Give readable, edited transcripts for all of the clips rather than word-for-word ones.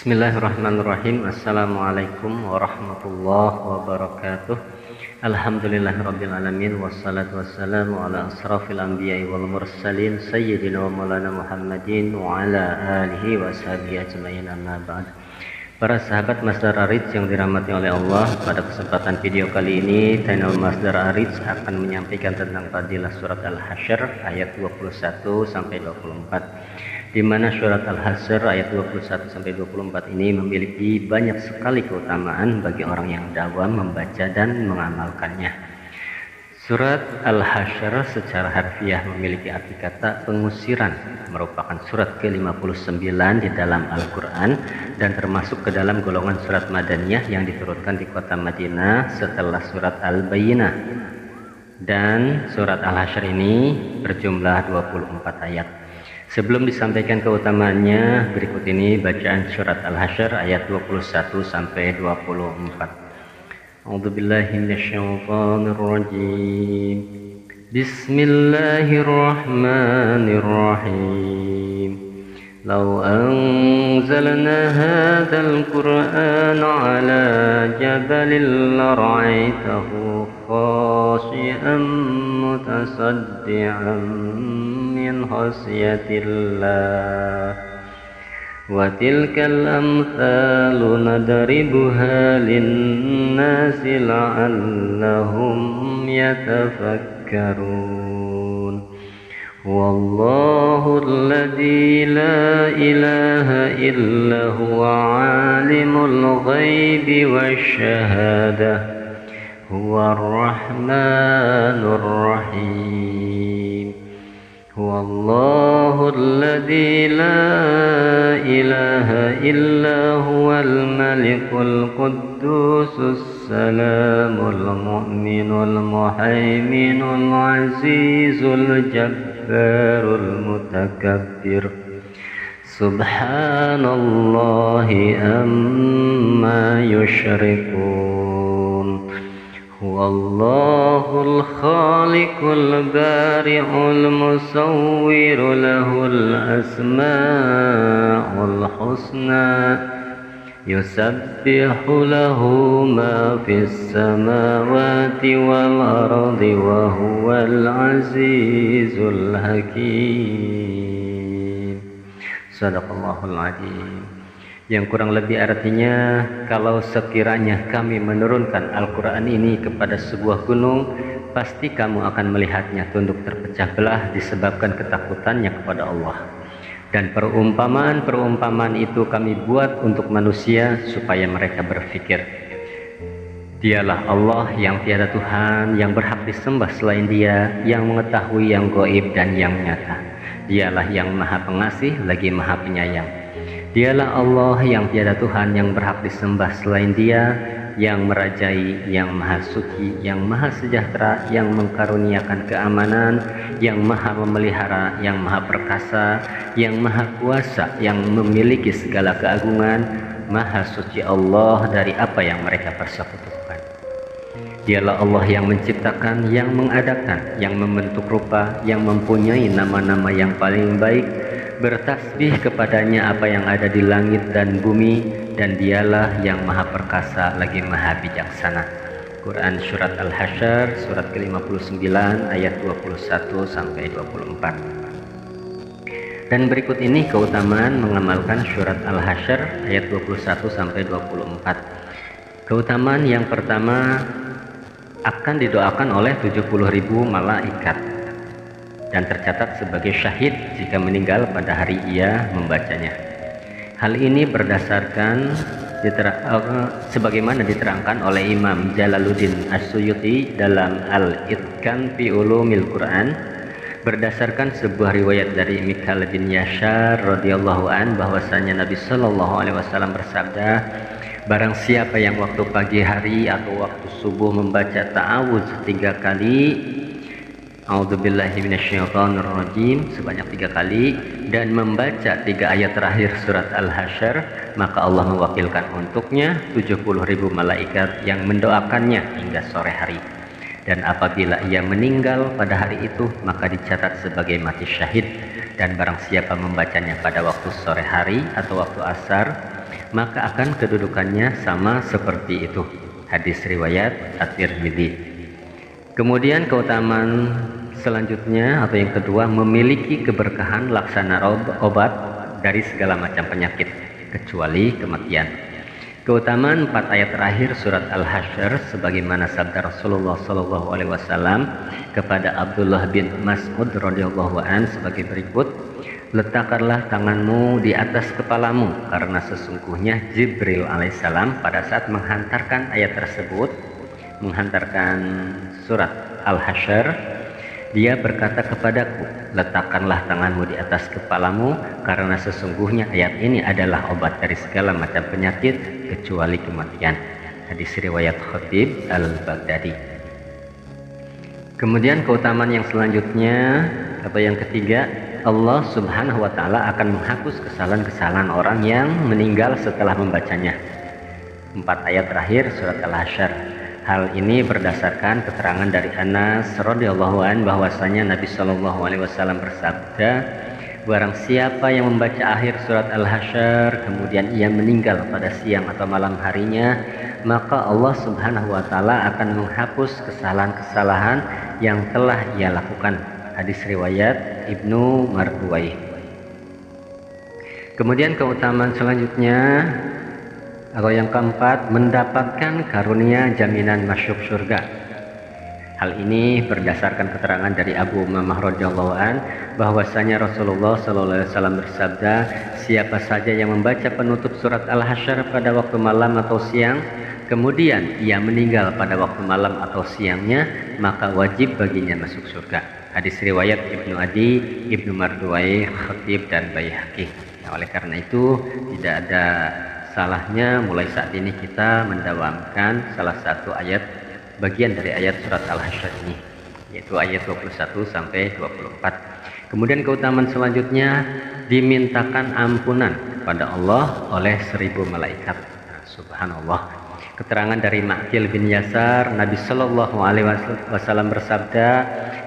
Bismillahirrahmanirrahim. Assalamualaikum warahmatullahi wabarakatuh. Alhamdulillahirabbil alamin wassalatu wassalamu ala asrafil anbiya'i wal mursalin sayyidina wa maulana Muhammadin wa ala alihi wa sahbihi ajmain, amma ba'd. Para sahabat Masdar Arits yang dirahmati oleh Allah, pada kesempatan video kali ini channel Masdar Arits akan menyampaikan tentang fadilah surat Al-Hasyr ayat 21 sampai 24. Di mana surat Al-Hasyr ayat 21 sampai 24 ini memiliki banyak sekali keutamaan bagi orang yang dawam membaca dan mengamalkannya. Surat Al-Hasyr secara harfiah memiliki arti kata pengusiran, merupakan surat ke-59 di dalam Al-Quran dan termasuk ke dalam golongan surat Madaniyah yang diturunkan di kota Madinah setelah surat Al-Bayyinah. Dan surat Al-Hasyr ini berjumlah 24 ayat. Sebelum disampaikan keutamaannya, berikut ini bacaan surat Al-Hasyr ayat 21 sampai 24. A'udzubillahi minasyaitonir rajim. Bismillahirrahmanirrahim. Law anzalna hadzal qur'ana 'ala jabalin lara'aitahu khashi'an mutasaddian min khasyatillah wa tilkal amthalu nadribuha linnasi la'allahum yatafakkarun. Wallahu alladzi la ilaha illa huwa alimul ghaibi wasyahadah huwa ar-rahmanur rahim. Wallahu alladzi la ilaha illa huwal malikul quddusus salamul mu'minul muhaiminul azizul jabbarul mutakabbir. Subhanallahi amma yusyrikun. Wallahul khaliqul bari'ul musawwiru lahul asma'ul husna yusabbihu lahu ma fis samawati wal ardi wa huwal azizul hakim. Sadaqallahul adzim. Yang kurang lebih artinya, kalau sekiranya kami menurunkan Al-Quran ini kepada sebuah gunung, pasti kamu akan melihatnya tunduk terpecah belah disebabkan ketakutannya kepada Allah. Dan perumpamaan itu kami buat untuk manusia supaya mereka berpikir. Dialah Allah yang tiada Tuhan yang berhak disembah selain Dia, yang mengetahui yang gaib dan yang nyata. Dialah yang Maha Pengasih lagi Maha Penyayang. Dialah Allah yang tiada Tuhan yang berhak disembah selain Dia, yang merajai, yang maha suci, yang maha sejahtera, yang mengkaruniakan keamanan, yang maha memelihara, yang maha perkasa, yang maha kuasa, yang memiliki segala keagungan. Maha suci Allah dari apa yang mereka persekutukan. Dialah Allah yang menciptakan, yang mengadakan, yang membentuk rupa, yang mempunyai nama-nama yang paling baik. Bertasbih kepadanya apa yang ada di langit dan bumi, dan Dialah yang maha perkasa lagi maha bijaksana. Quran surat Al-Hasyr surat ke-59 ayat 21 sampai 24. Dan berikut ini keutamaan mengamalkan surat Al-Hasyr ayat 21 sampai 24. Keutamaan yang pertama, akan didoakan oleh 70.000 malaikat dan tercatat sebagai syahid jika meninggal pada hari ia membacanya. Hal ini berdasarkan sebagaimana diterangkan oleh Imam Jalaluddin As-Suyuti dalam Al-Itqan fi Ulumil Quran, berdasarkan sebuah riwayat dari Mikhal bin Yashar radhiyallahu an bahwasanya Nabi sallallahu alaihi wasallam bersabda, barang siapa yang waktu pagi hari atau waktu subuh membaca ta'awudz 3 kali, A'udzubillahi minasyaitonirrajim sebanyak 3 kali, dan membaca 3 ayat terakhir surat Al-Hasyr, maka Allah mewakilkan untuknya 70.000 malaikat yang mendoakannya hingga sore hari. Dan apabila ia meninggal pada hari itu, maka dicatat sebagai mati syahid. Dan barang siapa membacanya pada waktu sore hari atau waktu asar, maka akan kedudukannya sama seperti itu. Hadis riwayat At-Tirmidzi. Kemudian keutamaan selanjutnya atau yang kedua, memiliki keberkahan laksana obat dari segala macam penyakit kecuali kematian. Keutamaan 4 ayat terakhir surat Al-Hasyr sebagaimana sabda Rasulullah SAW kepada Abdullah bin Mas'ud radhiyallahu an sebagai berikut: letakkanlah tanganmu di atas kepalamu, karena sesungguhnya Jibril alaihissalam pada saat menghantarkan ayat tersebut, menghantarkan surat Al-Hasyr, dia berkata kepadaku, letakkanlah tanganmu di atas kepalamu, karena sesungguhnya ayat ini adalah obat dari segala macam penyakit kecuali kematian. Hadis riwayat Khatib Al-Baghdadi. Kemudian keutamaan yang selanjutnya atau yang ketiga, Allah Subhanahu wa Ta'ala akan menghapus kesalahan-kesalahan orang yang meninggal setelah membacanya. 4 ayat terakhir surat Al-Hasyr. Hal ini berdasarkan keterangan dari Anas radhiyallahu an bahwasanya Nabi Shallallahu alaihi wasallam bersabda, barang siapa yang membaca akhir surat Al-Hasyr kemudian ia meninggal pada siang atau malam harinya, maka Allah Subhanahu wa Ta'ala akan menghapus kesalahan-kesalahan yang telah ia lakukan. Hadis riwayat Ibnu Marduwai. Kemudian keutamaan selanjutnya atau yang keempat, mendapatkan karunia jaminan masuk surga. Hal ini berdasarkan keterangan dari Abu Umamah radhiyallahu an bahwasanya Rasulullah sallallahu alaihi wasallam bersabda, siapa saja yang membaca penutup surat Al-Hasyr pada waktu malam atau siang, kemudian ia meninggal pada waktu malam atau siangnya, maka wajib baginya masuk surga. Hadis riwayat Ibnu Adi, Ibnu Marduwai, Khatib dan Baihaqi. Nah, oleh karena itu tidak ada salahnya mulai saat ini kita mendawamkan salah satu ayat bagian dari ayat surat Al-Hasyr ini, yaitu ayat 21 sampai 24. Kemudian keutamaan selanjutnya, dimintakan ampunan pada Allah oleh 1000 malaikat. Subhanallah. Keterangan dari Ma'qil bin Yasar, Nabi Shallallahu alaihi wasallam bersabda,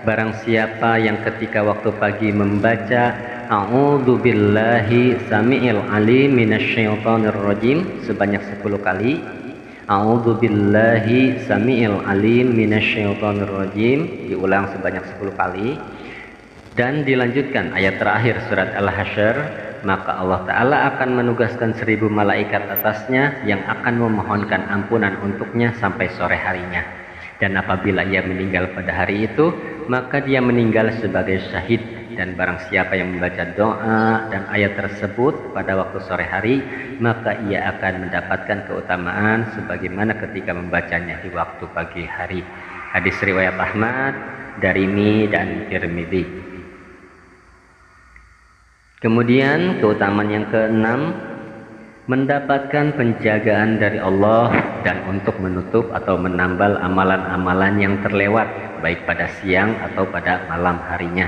barang siapa yang ketika waktu pagi membaca A'udzu billahi samiil alim minasyaitonir rajim sebanyak 10 kali, A'udzu billahi samiil alim minasyaitonir rajim diulang sebanyak 10 kali, dan dilanjutkan ayat terakhir surat Al-Hasyr, maka Allah Ta'ala akan menugaskan 1000 malaikat atasnya yang akan memohonkan ampunan untuknya sampai sore harinya. Dan apabila ia meninggal pada hari itu, maka dia meninggal sebagai syahid. Dan barang siapa yang membaca doa dan ayat tersebut pada waktu sore hari, maka ia akan mendapatkan keutamaan sebagaimana ketika membacanya di waktu pagi hari. Hadis riwayat Ahmad, Darimi dan Tirmidzi. Kemudian keutamaan yang keenam, mendapatkan penjagaan dari Allah dan untuk menutup atau menambal amalan-amalan yang terlewat baik pada siang atau pada malam harinya.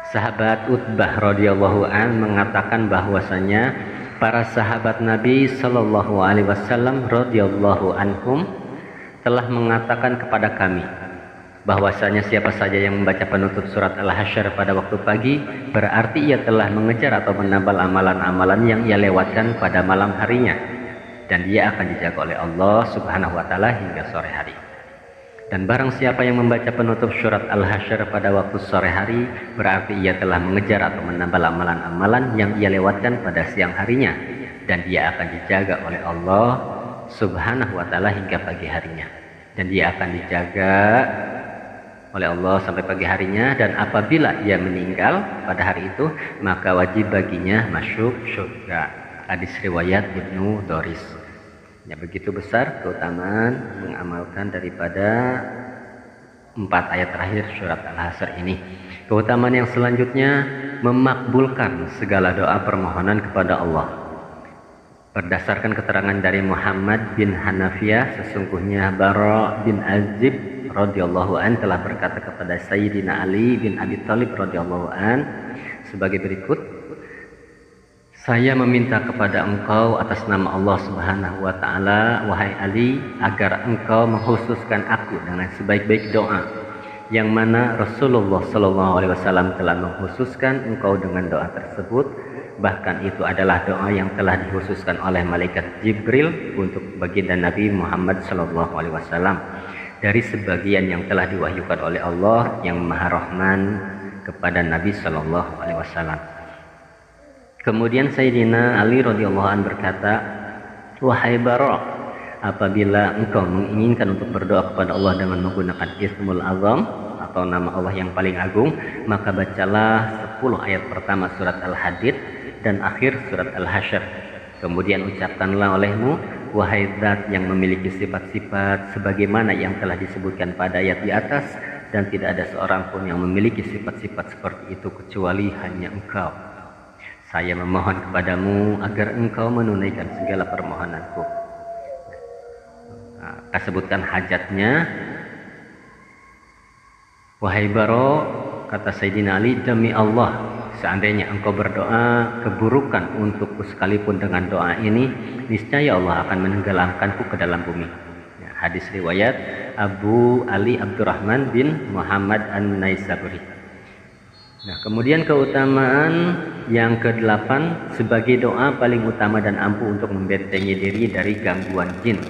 Sahabat Utbah radhiyallahu an mengatakan bahwasanya para sahabat Nabi Shallallahu alaihi wasallam radhiyallahu anhum telah mengatakan kepada kami bahwasanya siapa saja yang membaca penutup surat Al-Hasyr pada waktu pagi, berarti ia telah mengejar atau menambal amalan-amalan yang ia lewatkan pada malam harinya, dan dia akan dijaga oleh Allah Subhanahu wa Ta'ala hingga sore hari. Dan barang siapa yang membaca penutup surat Al-Hasyr pada waktu sore hari, berarti ia telah mengejar atau menambal amalan-amalan yang ia lewatkan pada siang harinya, dan dia akan dijaga oleh Allah Subhanahu wa Ta'ala hingga pagi harinya, dan dia akan dijaga oleh Allah sampai pagi harinya. Dan apabila ia meninggal pada hari itu, maka wajib baginya masuk surga. Hadis riwayat Ibnu Doris. Ya, begitu besar keutamaan mengamalkan daripada 4 ayat terakhir surat Al-Hasyr ini. Keutamaan yang selanjutnya, memakbulkan segala doa permohonan kepada Allah. Berdasarkan keterangan dari Muhammad bin Hanafiyah, sesungguhnya Bara bin Azib radhiyallahu an telah berkata kepada Sayyidina Ali bin Abi Thalib radhiyallahu an sebagai berikut, saya meminta kepada engkau atas nama Allah Subhanahu wa Ta'ala, wahai Ali, agar engkau mengkhususkan aku dengan sebaik-baik doa, yang mana Rasulullah Sallallahu Alaihi Wasallam telah mengkhususkan engkau dengan doa tersebut, Bahkan itu adalah doa yang telah dikhususkan oleh malaikat Jibril untuk baginda Nabi Muhammad SAW dari sebagian yang telah diwahyukan oleh Allah yang Maha Rahman kepada Nabi SAW. Kemudian Sayyidina Ali radhiyallahu anhu berkata, "Wahai Bara, apabila engkau menginginkan untuk berdoa kepada Allah dengan menggunakan Ismul Azam atau nama Allah yang paling agung, maka bacalah 10 ayat pertama surat Al-Hadid dan akhir surat Al-Hasyr. Kemudian ucapkanlah olehmu, wahai Zat yang memiliki sifat-sifat sebagaimana yang telah disebutkan pada ayat di atas, dan tidak ada seorang pun yang memiliki sifat-sifat seperti itu kecuali hanya Engkau. Saya memohon kepadamu agar Engkau menunaikan segala permohonanku." Nah, sebutkan hajatnya. "Wahai Baro," kata Sayyidina Ali, "demi Allah, seandainya engkau berdoa keburukan untukku sekalipun dengan doa ini, niscaya Allah akan menenggelamkanku ke dalam bumi." Ya, hadis riwayat Abu Ali Abdurrahman bin Muhammad An-Naisaburi. Nah, kemudian keutamaan yang ke-8 sebagai doa paling utama dan ampuh untuk membentengi diri dari gangguan jin,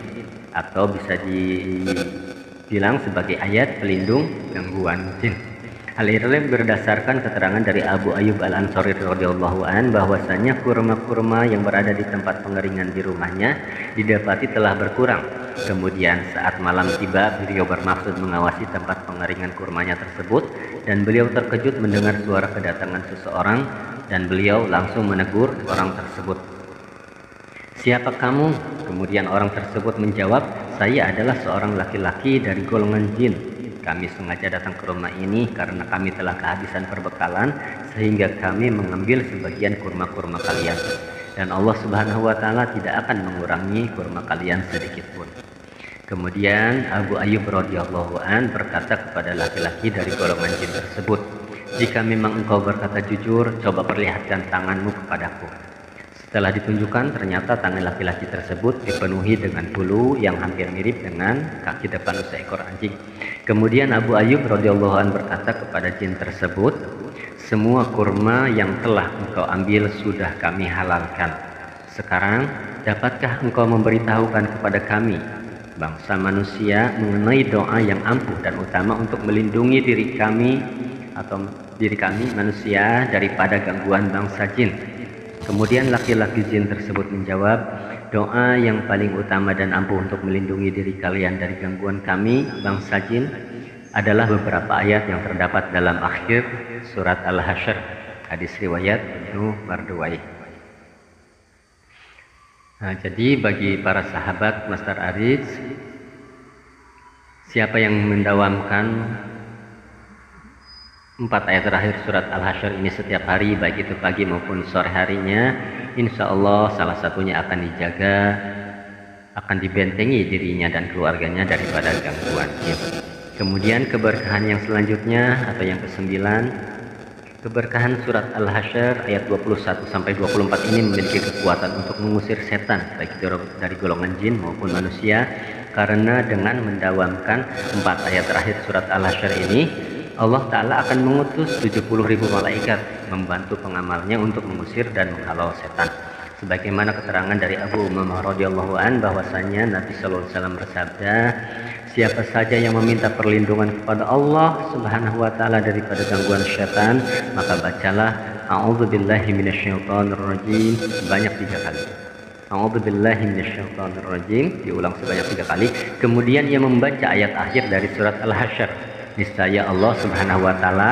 atau bisa dibilang sebagai ayat pelindung gangguan jin. Hal ini berdasarkan keterangan dari Abu Ayyub Al-Ansari radhiyallahu an bahwasanya kurma-kurma yang berada di tempat pengeringan di rumahnya didapati telah berkurang. Kemudian saat malam tiba, beliau bermaksud mengawasi tempat pengeringan kurmanya tersebut dan beliau terkejut mendengar suara kedatangan seseorang dan beliau langsung menegur orang tersebut. "Siapa kamu?" Kemudian orang tersebut menjawab, "Saya adalah seorang laki-laki dari golongan jin. Kami sengaja datang ke rumah ini karena kami telah kehabisan perbekalan sehingga kami mengambil sebagian kurma-kurma kalian. Dan Allah Subhanahu wa Ta'ala tidak akan mengurangi kurma kalian sedikit pun." Kemudian Abu Ayyub radhiyallahu an berkata kepada laki-laki dari golongan jin tersebut, "Jika memang engkau berkata jujur, coba perlihatkan tanganmu kepadaku." Setelah ditunjukkan, ternyata tangan laki-laki tersebut dipenuhi dengan bulu yang hampir mirip dengan kaki depan seekor anjing. Kemudian Abu Ayyub radhiyallahu an berkata kepada jin tersebut, "Semua kurma yang telah engkau ambil sudah kami halalkan. Sekarang, dapatkah engkau memberitahukan kepada kami, bangsa manusia, mengenai doa yang ampuh dan utama untuk melindungi diri kami manusia daripada gangguan bangsa jin?" Kemudian laki-laki jin tersebut menjawab, "Doa yang paling utama dan ampuh untuk melindungi diri kalian dari gangguan kami, bangsa jin, adalah beberapa ayat yang terdapat dalam akhir surat Al-Hasyr." Hadis riwayat Ibnu Mardawai. Nah, jadi bagi para sahabat Master Aris, siapa yang mendawamkan 4 ayat terakhir surat Al-Hasyr ini setiap hari, baik itu pagi maupun sore harinya, insya Allah salah satunya akan dijaga, akan dibentengi dirinya dan keluarganya daripada gangguan jin. Kemudian keberkahan yang selanjutnya atau yang ke-9, keberkahan surat Al-Hasyr ayat 21-24 ini memiliki kekuatan untuk mengusir setan baik dari golongan jin maupun manusia, karena dengan mendawamkan 4 ayat terakhir surat Al-Hasyr ini, Allah Ta'ala akan mengutus 70.000 malaikat membantu pengamalnya untuk mengusir dan menghalau setan. Sebagaimana keterangan dari Abu Umamah radhiyallahu an bahwasanya Nabi sallallahu alaihi wasallam bersabda, "Siapa saja yang meminta perlindungan kepada Allah Subhanahu wa Ta'ala daripada gangguan setan, maka bacalah a'udzubillahi minasyaitonirrajim sebanyak 3 kali. A'udzubillahi minasyaitonirrajim diulang sebanyak 3 kali. Kemudian ia membaca ayat akhir dari surat Al-Hasyr. Niscaya Allah Subhanahu wa Ta'ala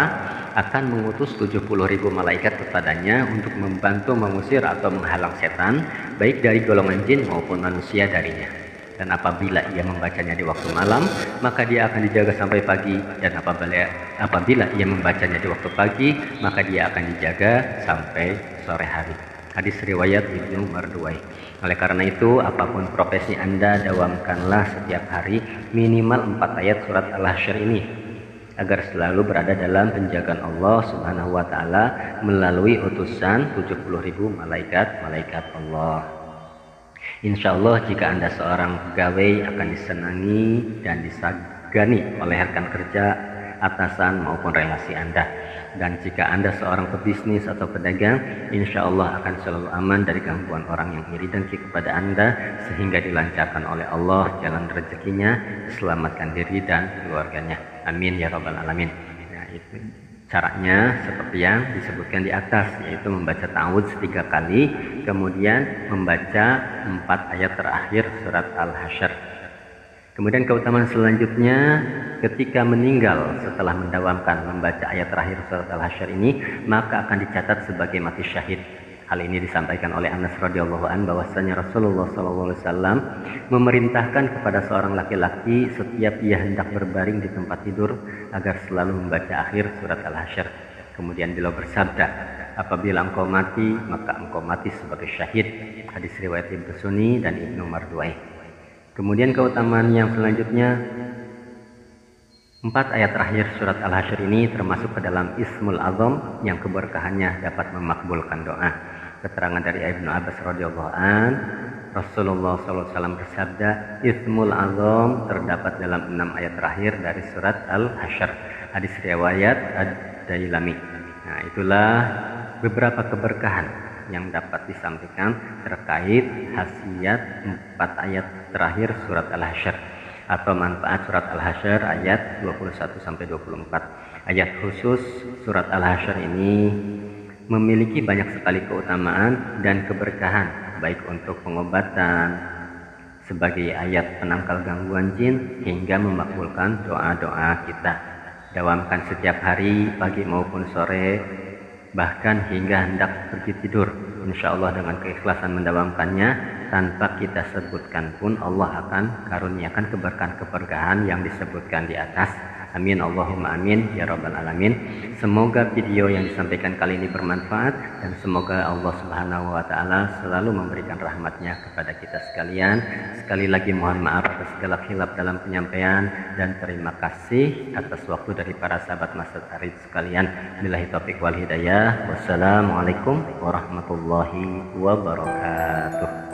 akan mengutus 70.000 malaikat kepadanya untuk membantu mengusir atau menghalang setan baik dari golongan jin maupun manusia darinya. Dan apabila ia membacanya di waktu malam, maka dia akan dijaga sampai pagi, dan apabila ia membacanya di waktu pagi, maka dia akan dijaga sampai sore hari." Hadis riwayat Ibnu Mardawai. Oleh karena itu, apapun profesi Anda, dawamkanlah setiap hari minimal 4 ayat surat Al-Hasyr ini agar selalu berada dalam penjagaan Allah Subhanahu wa Ta'ala melalui utusan 70.000 malaikat Allah. Insya Allah jika Anda seorang pegawai akan disenangi dan disegani oleh rekan kerja atasan maupun relasi Anda. Dan jika Anda seorang pebisnis atau pedagang, insya Allah akan selalu aman dari gangguan orang yang iri dengki kepada Anda, sehingga dilancarkan oleh Allah jalan rezekinya, diselamatkan diri dan keluarganya. Amin ya rabbal alamin. Nah, itu caranya seperti yang disebutkan di atas, yaitu membaca ta'awudz 3 kali, kemudian membaca 4 ayat terakhir surat Al-Hasyr. Kemudian keutamaan selanjutnya, ketika meninggal setelah mendawamkan membaca ayat terakhir surat Al-Hasyr ini, maka akan dicatat sebagai mati syahid. Hal ini disampaikan oleh Anas radhiyallahu an bahwasanya Rasulullah SAW memerintahkan kepada seorang laki-laki setiap ia hendak berbaring di tempat tidur agar selalu membaca akhir surat Al-Hasyr. Kemudian beliau bersabda, apabila engkau mati, maka engkau mati sebagai syahid. Hadis riwayat Ibnu Sunni dan Ibnu Marduai. Kemudian keutamaan yang selanjutnya, 4 ayat terakhir surat Al-Hasyr ini termasuk ke dalam Ismul Azam yang keberkahannya dapat memakbulkan doa. Keterangan dari Ibnu Abbas radhiyallahu an, Rasulullah SAW bersabda, Ismul Azam terdapat dalam 6 ayat terakhir dari surat Al-Hasyr. Hadis riwayat Ad-Dailami. Nah, itulah beberapa keberkahan yang dapat disampaikan terkait khasiat 4 ayat terakhir surat Al-Hasyr atau manfaat surat Al-Hasyr ayat 21-24. Ayat khusus surat Al-Hasyr ini memiliki banyak sekali keutamaan dan keberkahan, baik untuk pengobatan, sebagai ayat penangkal gangguan jin, hingga memakbulkan doa-doa kita. Dawamkan setiap hari, pagi maupun sore, bahkan hingga hendak pergi tidur. Insya Allah dengan keikhlasan mendawamkannya, tanpa kita sebutkan pun Allah akan karuniakan keberkahan-keberkahan yang disebutkan di atas. Amin Allahumma amin ya rabbal alamin. Semoga video yang disampaikan kali ini bermanfaat, dan semoga Allah Subhanahu wa taala selalu memberikan rahmatnya kepada kita sekalian. Sekali lagi mohon maaf atas segala khilaf dalam penyampaian, dan terima kasih atas waktu dari para sahabat Masjid Arid sekalian. Billahi taufik wal hidayah. Wassalamualaikum warahmatullahi wabarakatuh.